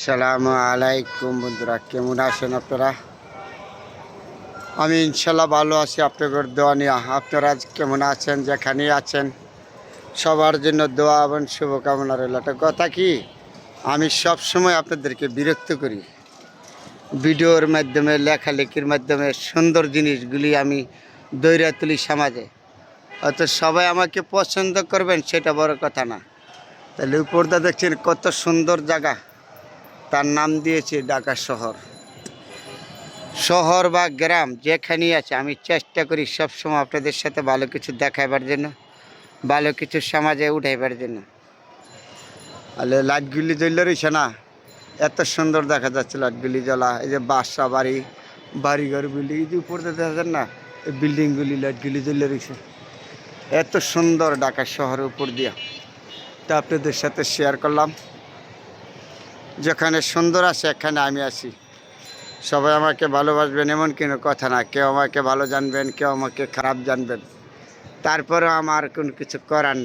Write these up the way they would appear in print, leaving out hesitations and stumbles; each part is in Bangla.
সালামু আলাইকুম বন্ধুরা, কেমন আছেন আপনারা? আমি ইনশাল্লাহ ভালো আছি আপনাদের দোয়া নিয়ে। আপনারা আজ কেমন আছেন? যেখানেই আছেন সবার জন্য দোয়া এবং শুভকামনা রইল। একটা কথা কি, আমি সব সময় আপনাদেরকে বিরক্ত করি ভিডিওর মাধ্যমে, লেখালেখির মাধ্যমে সুন্দর জিনিসগুলি আমি দৈরা তুলি সমাজে। হয়তো সবাই আমাকে পছন্দ করবেন সেটা বড় কথা না। তাহলে উপরটা দেখছেন কত সুন্দর জায়গা, তার নাম দিয়েছে ঢাকা শহর। শহর বা গ্রাম যেখানেই আছে আমি চেষ্টা করি সবসময় আপনাদের সাথে ভালো কিছু দেখাবার জন্য, ভালো কিছু সমাজে উঠাইবার জন্য। তাহলে লাইটগুলি জ্বললে রয়েছে না, এত সুন্দর দেখা যাচ্ছে লাইটগুলি জ্বলা। এই যে বাসা বাড়ি, বাড়িঘর, বিল্ডিং, এই যে উপরে দেখা যাচ্ছেন না, এই বিল্ডিংগুলি লাইটগুলি জ্বললে রয়েছে, এত সুন্দর ঢাকা শহরের উপর দিয়া। তা আপনাদের সাথে শেয়ার করলাম। যেখানে সুন্দর আছে এখানে আমি আছি। সবাই আমাকে ভালোবাসবেন এমন কোনো কথা না, কেউ আমাকে ভালো জানবেন, কেউ আমাকে খারাপ জানবেন, তারপরেও আমার কোনো কিছু করার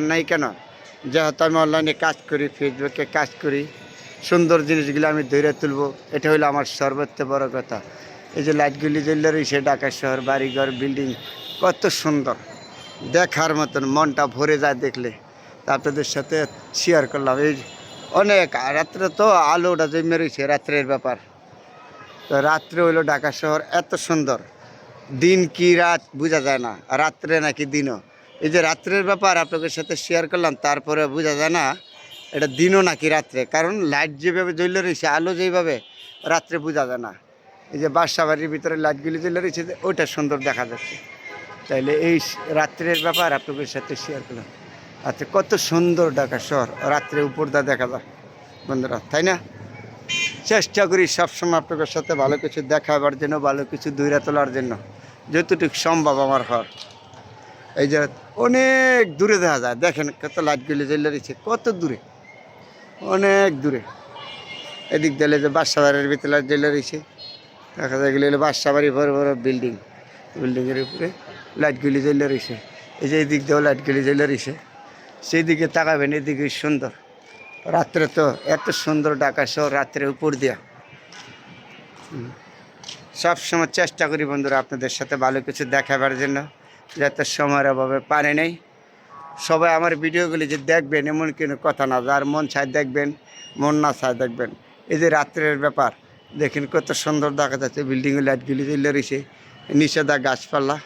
নাই কেন? যেহেতু আমি অনলাইনে কাজ করি, ফেসবুকে কাজ করি, সুন্দর জিনিসগুলো আমি ধরে তুলবো, এটা হলো আমার সর্বোচ্চ বড় কথা। এই যে লাইটগুলি জ্বললে রয়েছে ঢাকা শহর, বাড়িঘর, বিল্ডিং কত সুন্দর, দেখার মতন, মনটা ভরে যায় দেখলে। তা আপনাদের সাথে শেয়ার করলাম। এই অনেক রাত্রে তো আলোটা জমে রয়েছে, রাত্রের ব্যাপার। তো রাত্রে হইলো ঢাকা শহর এত সুন্দর, দিন কি রাত বোঝা যায় না, রাত্রে নাকি দিনও। এই যে রাত্রের ব্যাপার আপনাদের সাথে শেয়ার করলাম, তারপরে বোঝা যায় না এটা দিনও নাকি রাত্রে, কারণ লাইট যেভাবে জ্বলে রয়েছে, আলো যেভাবে, রাত্রে বোঝা যায় না। এই যে বাসা বাড়ির ভিতরে লাইটগুলি জ্বলে রয়েছে, ওইটা সুন্দর দেখা যাচ্ছে। তাইলে এই রাত্রের ব্যাপার আপনাদের সাথে শেয়ার করলাম। আচ্ছা, কত সুন্দর ঢাকা শহর রাত্রে উপরটা দেখা যায় বন্ধুরা, তাই না? চেষ্টা করি সবসময় আপনাদের সাথে ভালো কিছু দেখাবার জন্য, ভালো কিছু দূরে তোলার জন্য, যতটুকু সম্ভব আমার হওয়ার। এই যে অনেক দূরে দেখা যায়, দেখেন কত লাইটগুলি জ্বলে রয়েছে, কত দূরে, অনেক দূরে। এদিক দিলে যে বাসা বাড়ির ভিতরে লাইট জ্বলে রয়েছে, দেখা যায় এগুলি হলো বাসা বাড়ি, বড় বড় বিল্ডিং, বিল্ডিংয়ের উপরে লাইটগুলি জ্বলে রয়েছে। এই যে এদিক দিয়েও লাইটগুলি জ্বলে রয়েছে, সেই দিকে তাকাবেন, এদিকে সুন্দর। রাত্রে তো এত সুন্দর ঢাকা শহর, রাত্রে উপর দিয়া। সবসময় চেষ্টা করি বন্ধুরা আপনাদের সাথে ভালো কিছু দেখাবার জন্য, যাতে সময়ের অভাবে পারে নেই। সবাই আমার ভিডিওগুলি যে দেখবেন এমন কোনো কথা না, যার মন চায় দেখবেন, মন না চায় দেখবেন। এই যে রাত্রের ব্যাপার দেখেন কত সুন্দর দেখা যাচ্ছে, বিল্ডিংয়ের লাইটগুলি জ্বলে রয়েছে, নিষেধা গাছপালা।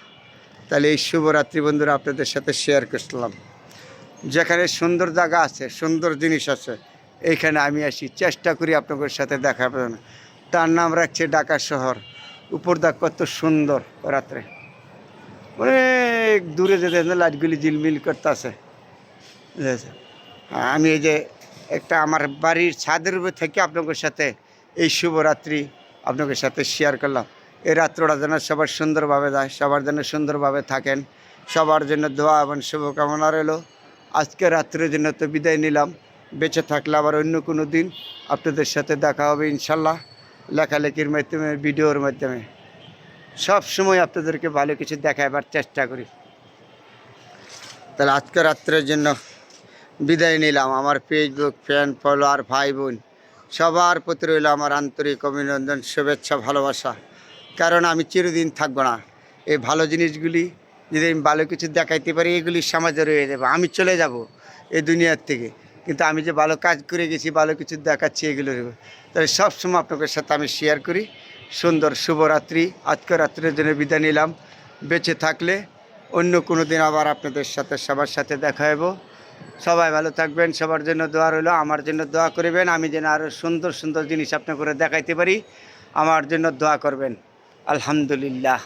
তাহলে এই শুভরাত্রি বন্ধুরা আপনাদের সাথে শেয়ার করলাম। যেখানে সুন্দর জায়গা আছে, সুন্দর জিনিস আছে, এইখানে আমি আসি, চেষ্টা করি আপনাদের সাথে দেখা পাবেন। তার নাম রাখছে ঢাকা শহর। উপরটা কত সুন্দর, রাত্রে অনেক দূরে যেতে লাইটগুলি ঝিলমিল করতে আছে। আমি এই যে একটা আমার বাড়ির ছাদের উপর থেকে আপনাদের সাথে এই শুভরাত্রি আপনাদের সাথে শেয়ার করলাম। এই রাত্রটা যেন সবার সুন্দরভাবে যায়, সবার যেন সুন্দরভাবে থাকেন, সবার জন্য দোয়া এবং শুভকামনা রইল। আজকে রাত্রের জন্য তো বিদায় নিলাম, বেঁচে থাকলে আবার অন্য কোনো দিন আপনাদের সাথে দেখা হবে ইনশাল্লাহ, লেখালেখির মাধ্যমে, ভিডিওর মাধ্যমে। সব সময় আপনাদেরকে ভালো কিছু দেখাবার চেষ্টা করি। তাহলে আজকে রাত্রের জন্য বিদায় নিলাম। আমার ফেসবুক ফ্যান ফলোয়ার ভাই বোন সবার প্রতি রইল আমার আন্তরিক অভিনন্দন, শুভেচ্ছা, ভালোবাসা। কারণ আমি চিরদিন থাকবো না, এই ভালো জিনিসগুলি যদি আমি ভালো কিছু দেখাইতে পারি, এগুলি সমাজে রয়ে যাবে, আমি চলে যাব এই দুনিয়ার থেকে। কিন্তু আমি যে ভালো কাজ করে গেছি, ভালো কিছু দেখাচ্ছি, এগুলো রইবে। তাহলে সবসময় আপনাদের সাথে আমি শেয়ার করি। সুন্দর শুভরাত্রি, আজকে রাত্রের জন্য বিদায় নিলাম। বেঁচে থাকলে অন্য কোনো দিন আবার আপনাদের সাথে, সবার সাথে দেখা হবো। সবাই ভালো থাকবেন, সবার জন্য দোয়া রইল, আমার জন্য দোয়া করবেন, আমি যেন আরও সুন্দর সুন্দর জিনিস আপনাকে দেখাইতে পারি, আমার জন্য দোয়া করবেন। আলহামদুলিল্লাহ।